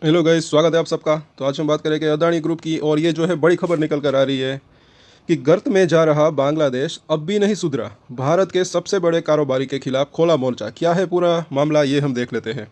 Hello guys, स्वागत है आप सबका। तो आज हम बात करेंगे अदानी ग्रुप की। और ये जो है बड़ी खबर निकल कर आ रही है कि गर्त में जा रहा बांग्लादेश अब भी नहीं सुधरा, भारत के सबसे बड़े कारोबारी के खिलाफ खोला मोर्चा। क्या है पूरा मामला, ये हम देख लेते हैं।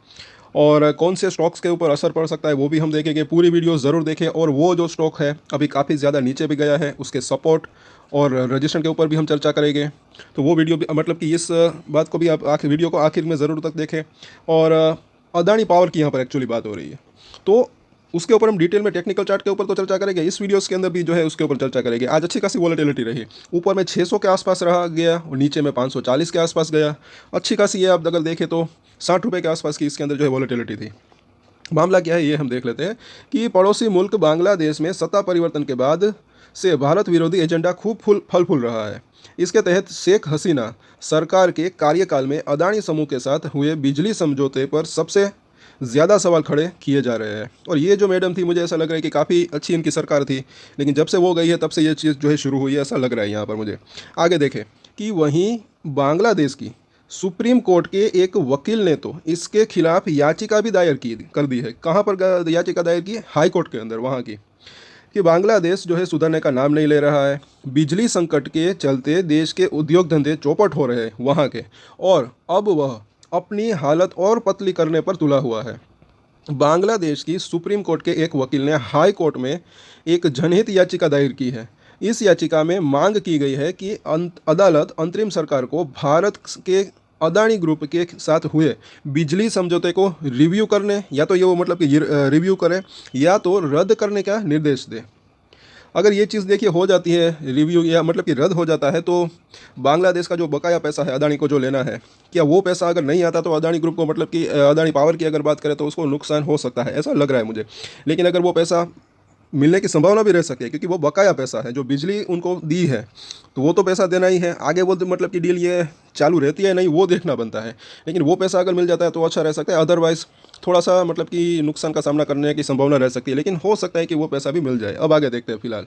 और कौन से स्टॉक्स के ऊपर असर पड़ सकता है वो भी हम देखेंगे। पूरी वीडियो ज़रूर देखें। और वो जो स्टॉक है अभी काफ़ी ज़्यादा नीचे भी गया है, उसके सपोर्ट और रजिस्ट्रेशन के ऊपर भी हम चर्चा करेंगे। तो वो वीडियो भी मतलब कि इस बात को भी आप आखिर वीडियो को आखिर में ज़रूर तक देखें। और अदानी पावर की यहाँ पर एक्चुअली बात हो रही है, तो उसके ऊपर हम डिटेल में टेक्निकल चार्ट के ऊपर तो चर्चा करेंगे। इस वीडियोस के अंदर भी जो है उसके ऊपर चर्चा करेंगे। आज अच्छी खासी वॉलेटिलिटी रही, ऊपर में 600 के आसपास रहा गया और नीचे में 540 के आसपास गया। अच्छी खासी ये आप अगर देखें तो 60 रुपये के आसपास की इसके अंदर जो है वॉलेटिलिटी थी। मामला क्या है ये हम देख लेते हैं कि पड़ोसी मुल्क बांग्लादेश में सत्ता परिवर्तन के बाद से भारत विरोधी एजेंडा खूब फल फूल रहा है। इसके तहत शेख हसीना सरकार के कार्यकाल में अदानी समूह के साथ हुए बिजली समझौते पर सबसे ज़्यादा सवाल खड़े किए जा रहे हैं। और ये जो मैडम थी, मुझे ऐसा लग रहा है कि काफ़ी अच्छी इनकी सरकार थी, लेकिन जब से वो गई है तब से ये चीज़ जो है शुरू हुई है, ऐसा लग रहा है यहाँ पर मुझे। आगे देखें कि वहीं बांग्लादेश की सुप्रीम कोर्ट के एक वकील ने तो इसके खिलाफ याचिका भी दायर की कर दी है। कहाँ पर याचिका दायर की? हाई कोर्ट के अंदर, वहाँ की, कि बांग्लादेश जो है सुधरने का नाम नहीं ले रहा है। बिजली संकट के चलते देश के उद्योग धंधे चौपट हो रहे हैं वहाँ के, और अब वह अपनी हालत और पतली करने पर तुला हुआ है। बांग्लादेश की सुप्रीम कोर्ट के एक वकील ने हाई कोर्ट में एक जनहित याचिका दायर की है। इस याचिका में मांग की गई है कि अदालत अंतरिम सरकार को भारत के अदानी ग्रुप के साथ हुए बिजली समझौते को रिव्यू करने, या तो ये वो मतलब कि रिव्यू करे या तो रद्द करने का निर्देश दे। अगर ये चीज़ देखिए हो जाती है रिव्यू या मतलब कि रद्द हो जाता है, तो बांग्लादेश का जो बकाया पैसा है अदानी को जो लेना है, क्या वो पैसा अगर नहीं आता तो अदानी ग्रुप को मतलब कि अदानी पावर की अगर बात करें तो उसको नुकसान हो सकता है, ऐसा लग रहा है मुझे। लेकिन अगर वो पैसा मिलने की संभावना भी रह सकती है, क्योंकि वो बकाया पैसा है जो बिजली उनको दी है, तो वो तो पैसा देना ही है। आगे वो मतलब कि डील ये चालू रहती है नहीं, वो देखना बनता है। लेकिन वो पैसा अगर मिल जाता है तो अच्छा रह सकता है, अदरवाइज़ थोड़ा सा मतलब कि नुकसान का सामना करने की संभावना रह सकती है। लेकिन हो सकता है कि वो पैसा भी मिल जाए। अब आगे देखते हैं फिलहाल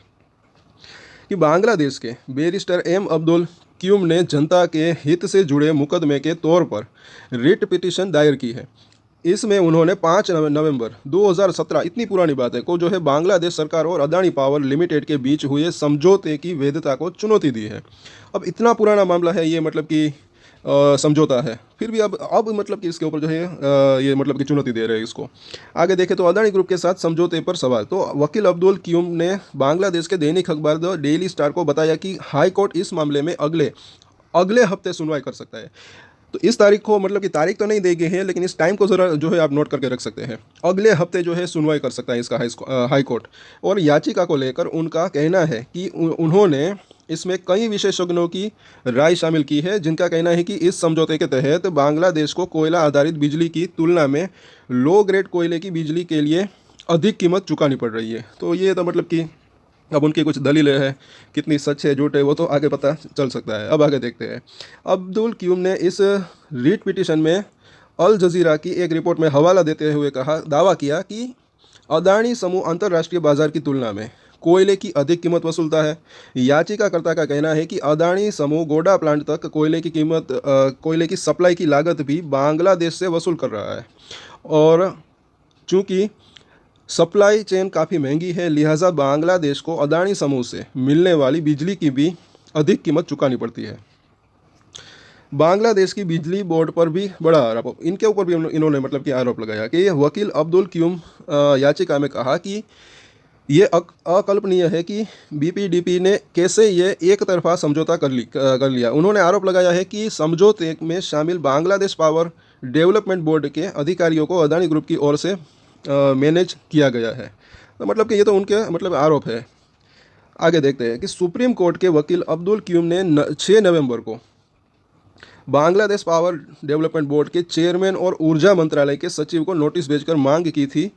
कि बांग्लादेश के बैरिस्टर एम अब्दुल क्यूम ने जनता के हित से जुड़े मुकदमे के तौर पर रिट पिटीशन दायर की है। इसमें उन्होंने 5 नवंबर 2017, इतनी पुरानी बात है, को जो है बांग्लादेश सरकार और अदानी पावर लिमिटेड के बीच हुए समझौते की वैधता को चुनौती दी है। अब इतना पुराना मामला है ये, मतलब कि समझौता है, फिर भी अब मतलब कि इसके ऊपर जो है ये मतलब कि चुनौती दे रहे हैं इसको। आगे देखें तो अदानी ग्रुप के साथ समझौते पर सवाल। तो वकील अब्दुल क्यूम ने बांग्लादेश के दैनिक अखबार द डेली स्टार को बताया कि हाई कोर्ट इस मामले में अगले अगले हफ्ते सुनवाई कर सकता है। तो इस तारीख को मतलब कि तारीख तो नहीं दी गई है, लेकिन इस टाइम को ज़रा जो है आप नोट करके रख सकते हैं। अगले हफ्ते जो है सुनवाई कर सकता है इसका हाई कोर्ट। और याचिका को लेकर उनका कहना है कि उन्होंने इसमें कई विशेषज्ञों की राय शामिल की है, जिनका कहना है कि इस समझौते के तहत बांग्लादेश को कोयला आधारित बिजली की तुलना में लो ग्रेड कोयले की बिजली के लिए अधिक कीमत चुकानी पड़ रही है। तो ये तो मतलब कि अब उनकी कुछ दलीलें हैं, कितनी सच है झूठ है वो तो आगे पता चल सकता है। अब आगे देखते हैं। अब्दुल क्यूम ने इस रीट पिटीशन में अल जजीरा की एक रिपोर्ट में हवाला देते हुए दावा किया कि अदानी समूह अंतर्राष्ट्रीय बाजार की तुलना में कोयले की अधिक कीमत वसूलता है। याचिकाकर्ता का कहना है कि अदानी समूह गोडा प्लांट तक कोयले की सप्लाई की लागत भी बांग्लादेश से वसूल कर रहा है, और चूंकि सप्लाई चेन काफ़ी महंगी है, लिहाजा बांग्लादेश को अदानी समूह से मिलने वाली बिजली की भी अधिक कीमत चुकानी पड़ती है। बांग्लादेश की बिजली बोर्ड पर भी बड़ा आरोप, इनके ऊपर भी इन्होंने मतलब कि आरोप लगाया कि वकील अब्दुल क्यूम याचिका में कहा कि ये अकल्पनीय है कि बीपीडीपी ने कैसे ये एक तरफा समझौता कर लिया। उन्होंने आरोप लगाया है कि समझौते में शामिल बांग्लादेश पावर डेवलपमेंट बोर्ड के अधिकारियों को अदानी ग्रुप की ओर से मैनेज किया गया है। तो मतलब कि ये तो उनके मतलब आरोप है। आगे देखते हैं कि सुप्रीम कोर्ट के वकील अब्दुल क्यूम ने 6 नवंबर को बांग्लादेश पावर डेवलपमेंट बोर्ड के चेयरमैन और ऊर्जा मंत्रालय के सचिव को नोटिस भेजकर मांग की थी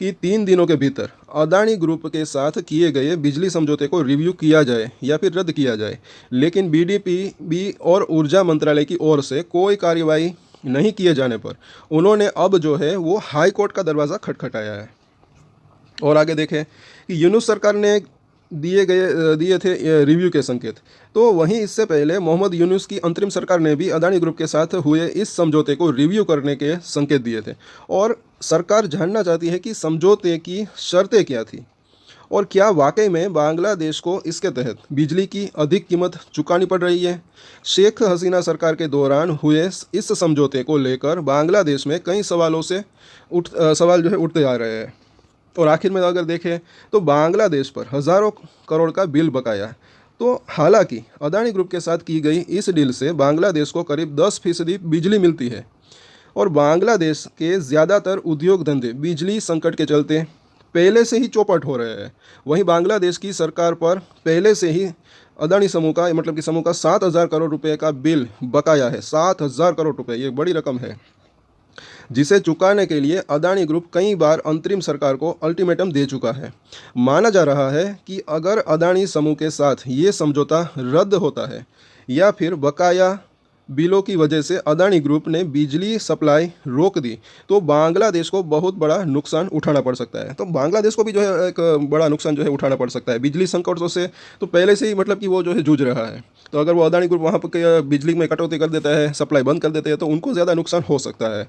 कि 3 दिनों के भीतर अदानी ग्रुप के साथ किए गए बिजली समझौते को रिव्यू किया जाए या फिर रद्द किया जाए। लेकिन बीडीपी और ऊर्जा मंत्रालय की ओर से कोई कार्रवाई नहीं किए जाने पर उन्होंने अब जो है वो हाई कोर्ट का दरवाज़ा खटखटाया है। और आगे देखें कि यूनुस सरकार ने दिए थे रिव्यू के संकेत। तो वहीं इससे पहले मोहम्मद यूनुस की अंतरिम सरकार ने भी अदानी ग्रुप के साथ हुए इस समझौते को रिव्यू करने के संकेत दिए थे। और सरकार जानना चाहती है कि समझौते की शर्तें क्या थी और क्या वाकई में बांग्लादेश को इसके तहत बिजली की अधिक कीमत चुकानी पड़ रही है। शेख हसीना सरकार के दौरान हुए इस समझौते को लेकर बांग्लादेश में कई सवाल जो है उठते आ रहे हैं। और आखिर में अगर देखें तो बांग्लादेश पर हज़ारों करोड़ का बिल बकाया है। तो हालांकि अदानी ग्रुप के साथ की गई इस डील से बांग्लादेश को करीब 10% बिजली मिलती है और बांग्लादेश के ज़्यादातर उद्योग धंधे बिजली संकट के चलते पहले से ही चौपट हो रहे हैं। वहीं बांग्लादेश की सरकार पर पहले से ही अदानी समूह का मतलब कि समूह का 7,000 करोड़ रुपए का बिल बकाया है। 7,000 करोड़ रुपए, ये बड़ी रकम है, जिसे चुकाने के लिए अदानी ग्रुप कई बार अंतरिम सरकार को अल्टीमेटम दे चुका है। माना जा रहा है कि अगर अदानी समूह के साथ ये समझौता रद्द होता है या फिर बकाया बिलों की वजह से अदानी ग्रुप ने बिजली सप्लाई रोक दी तो बांग्लादेश को बहुत बड़ा नुकसान उठाना पड़ सकता है। तो बांग्लादेश को भी जो है एक बड़ा नुकसान जो है उठाना पड़ सकता है। बिजली संकटों से तो पहले से ही मतलब कि वो जो है जूझ रहा है। तो अगर वो अदानी ग्रुप वहाँ पर बिजली में कटौती कर देता है, सप्लाई बंद कर देते हैं, तो उनको ज़्यादा नुकसान हो सकता है।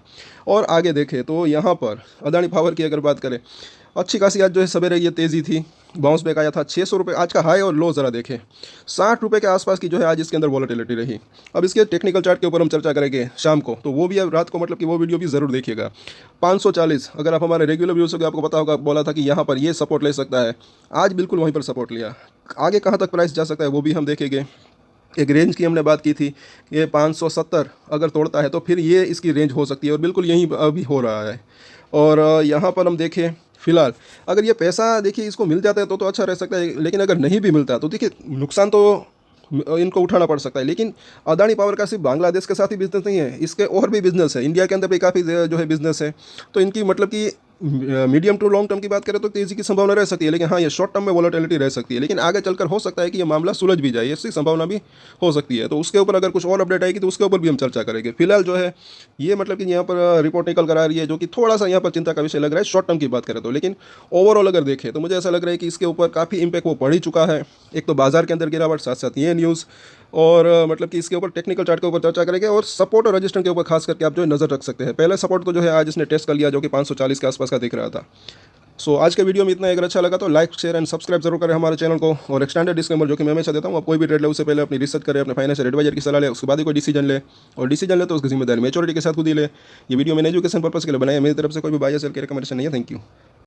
और आगे देखें तो यहाँ पर अदानी पावर की अगर बात करें, अच्छी खासी आज जो है सवेरे ये तेज़ी थी, बाउंस बैक आया था 600 रुपये आज का हाई और लो ज़रा देखें 60 रुपये के आसपास की जो है आज इसके अंदर वॉलेटिलिटी रही। अब इसके टेक्निकल चार्ट के ऊपर हम चर्चा करेंगे शाम को, तो वो भी अब रात को मतलब कि वो वीडियो भी ज़रूर देखिएगा। 540 अगर आप हमारे रेगुलर व्यूज़ हो, आपको पता होगा, बोला था कि यहाँ पर ये सपोर्ट ले सकता है, आज बिल्कुल वहीं पर सपोर्ट लिया। आगे कहाँ तक प्राइस जा सकता है वो भी हम देखेंगे। एक रेंज की हमने बात की थी, ये 570 अगर तोड़ता है तो फिर ये इसकी रेंज हो सकती है और बिल्कुल यहीं अभी हो रहा है। और यहाँ पर हम देखें फिलहाल अगर ये पैसा देखिए इसको मिल जाता है तो अच्छा रह सकता है, लेकिन अगर नहीं भी मिलता तो देखिए नुकसान तो इनको उठाना पड़ सकता है। लेकिन अदानी पावर का सिर्फ बांग्लादेश के साथ ही बिजनेस नहीं है, इसके और भी बिजनेस है, इंडिया के अंदर भी काफ़ी जो है बिजनेस है। तो इनकी मतलब कि मीडियम टू लॉन्ग टर्म की बात करें तो तेज़ी की संभावना रह सकती है, लेकिन हाँ ये शॉर्ट टर्म में वॉलेटिलिटी रह सकती है। लेकिन आगे चलकर हो सकता है कि ये मामला सुलझ भी जाए, इसकी संभावना भी हो सकती है। तो उसके ऊपर अगर कुछ और अपडेट आएगी तो उसके ऊपर भी हम चर्चा करेंगे। फिलहाल जो है ये मतलब कि यहाँ पर रिपोर्ट निकल कर आ रही है जो कि थोड़ा सा यहाँ पर चिंता का विषय लग रहा है शॉर्ट टर्म की बात करें तो। लेकिन ओवरऑल अगर देखें तो मुझे ऐसा लग रहा है कि इसके ऊपर काफ़ी इंपैक्ट वो पड़ ही चुका है। एक तो बाजार के अंदर गिरावट, साथ साथ ये न्यूज़, और मतलब कि इसके ऊपर टेक्निकल चार्ट के ऊपर चर्चा करेंगे और सपोर्ट और रजिस्टेंस के ऊपर खास करके आप जो है नज़र रख सकते हैं। पहले सपोर्ट तो जो है आज इसने टेस्ट कर लिया जो कि 540 के आसपास का दिख रहा था। सो आज के वीडियो में इतना। अगर अच्छा लगा तो लाइक, शेयर एंड सब्सक्राइब जरूर करें हमारे चैनल को। और एक स्टैंडर्ड डिस्क्लेमर जो कि मैं हमेशा देता हूँ, आप कोई भी ट्रेड ले उससे पहले अपनी रिसर्च करें, अपने फाइनेंशियल एडवाइजर की सलाह ले, उसके बाद ही कोई डिसीजन ले, और डिसीजन ले तो उसकी जिम्मेदारी मैच्योरिटी के साथ खुद ही ले। ये वीडियो मैंने एजुकेशन पर्पस के लिए बनाया, मेरी तरफ से कोई भी बायस सेल की रिकमेंडेशन नहीं है। Thank you.